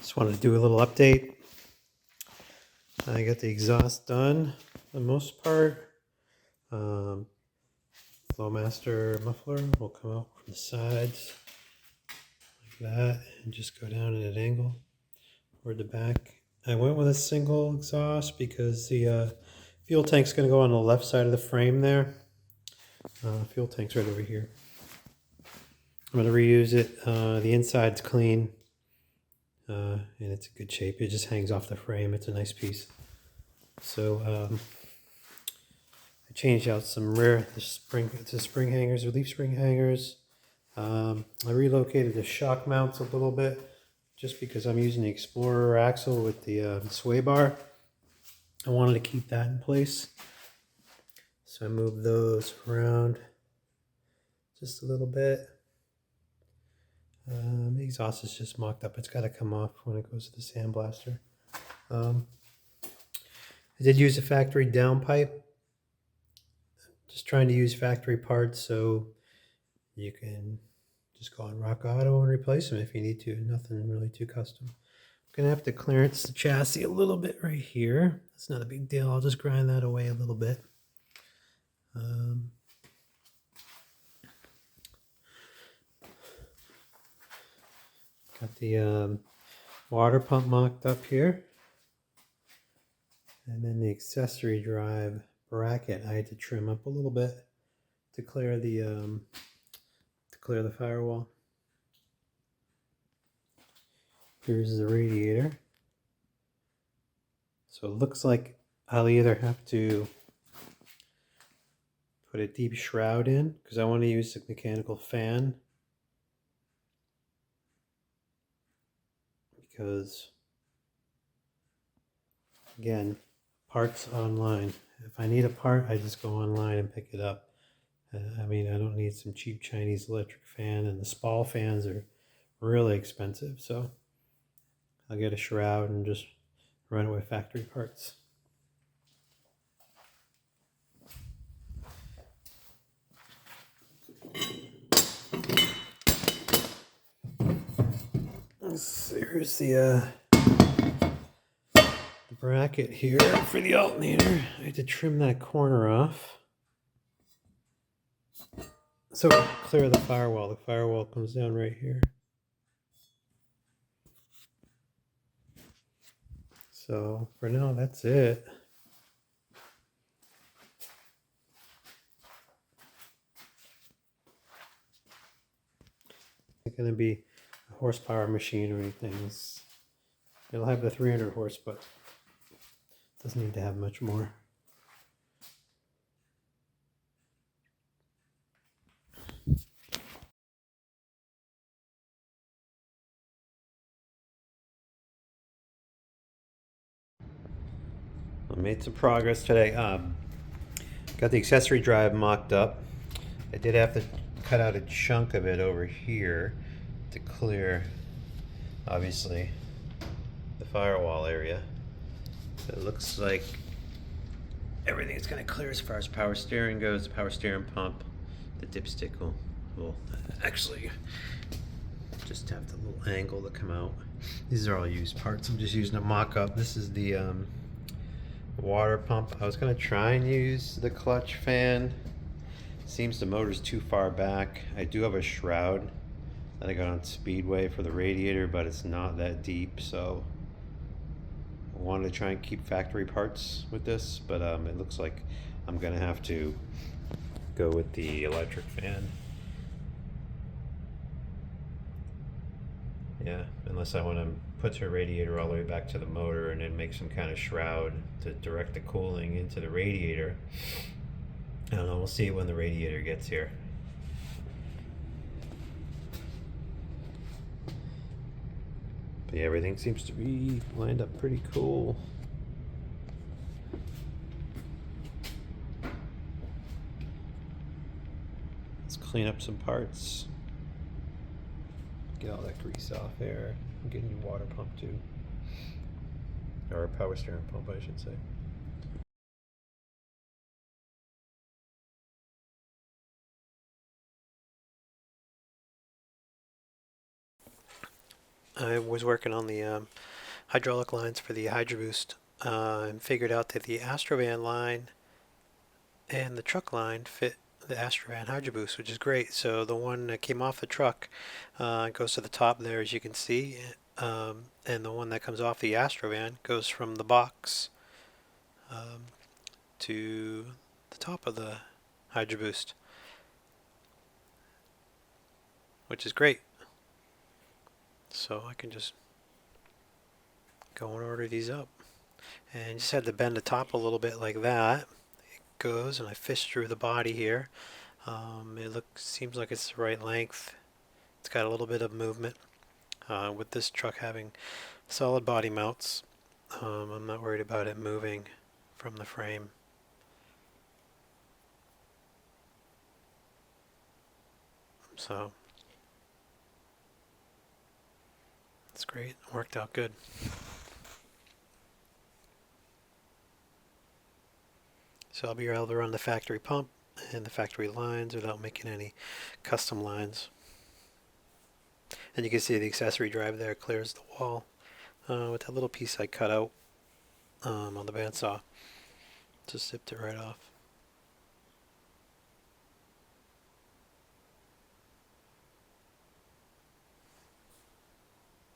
Just wanted to do a little update. I got the exhaust done for the most part. Flowmaster muffler will come out from the sides like that and just go down at an angle toward the back. I went with a single exhaust because the fuel tank's going to go on the left side of the frame there. Fuel tank's right over here. I'm going to reuse it. The inside's clean and it's in good shape. It just hangs off the frame. It's a nice piece. So I changed out some spring hangers, relief spring hangers. I relocated the shock mounts a little bit just because I'm using the Explorer axle with the sway bar. I wanted to keep that in place. So I moved those around just a little bit. The exhaust is just mocked up. It's got to come off when it goes to the sandblaster. I did use a factory downpipe. Just trying to use factory parts so you can just go on Rock Auto and replace them if you need to. Nothing really too custom. I'm going to have to clearance the chassis a little bit right here. That's not a big deal. I'll just grind that away a little bit. Got the water pump mocked up here. And then the accessory drive bracket I had to trim up a little bit to clear the firewall. Here's the radiator. So it looks like I'll either have to put a deep shroud in because I want to use the mechanical fan, because again, parts online. If I need a part, I just go online and pick it up. I mean, I don't need some cheap Chinese electric fan, and the Spall fans are really expensive, so I'll get a shroud and just run it with factory parts. Here's the bracket here for the alternator. I had to trim that corner off so clear the firewall. The firewall comes down right here. So for now, that's it. It's going to be a horsepower machine or anything. It'll have the 300 horse, but it doesn't need to have much more. I made some progress today. Got the accessory drive mocked up. I did have to cut out a chunk of it over here to clear, obviously, the firewall area. So it looks like everything's kind of clear as far as power steering goes. The power steering pump, the dipstick will actually just have the little angle to come out. These are all used parts. I'm just using a mock-up. This is the water pump. I was going to try and use the clutch fan. Seems the motor's too far back. I do have a shroud that I got on Speedway for the radiator, but it's not that deep, so I wanted to try and keep factory parts with this, but it looks like I'm gonna have to go with the electric fan. Yeah, unless I want to put the radiator all the way back to the motor and then make some kind of shroud to direct the cooling into the radiator. I don't know, we'll see when the radiator gets here. But yeah, everything seems to be lined up pretty cool. Let's clean up some parts. Get all that grease off there. I'm getting a new water pump too. Or a power steering pump, I should say. I was working on the hydraulic lines for the Hydro Boost and figured out that the Astrovan line and the truck line fit the Astrovan Hydro Boost, which is great. So the one that came off the truck goes to the top there, as you can see, and the one that comes off the Astrovan goes from the box um, to the top of the Hydro Boost, which is great. So I can just go and order these up. And just had to bend the top a little bit like that. It goes, and I fish through the body here. Seems like it's the right length. It's got a little bit of movement. With this truck having solid body mounts, I'm not worried about it moving from the frame. So it's great. It worked out good. So I'll be able to run the factory pump and the factory lines without making any custom lines. And you can see the accessory drive there clears the wall with that little piece I cut out on the bandsaw. Just zipped it right off.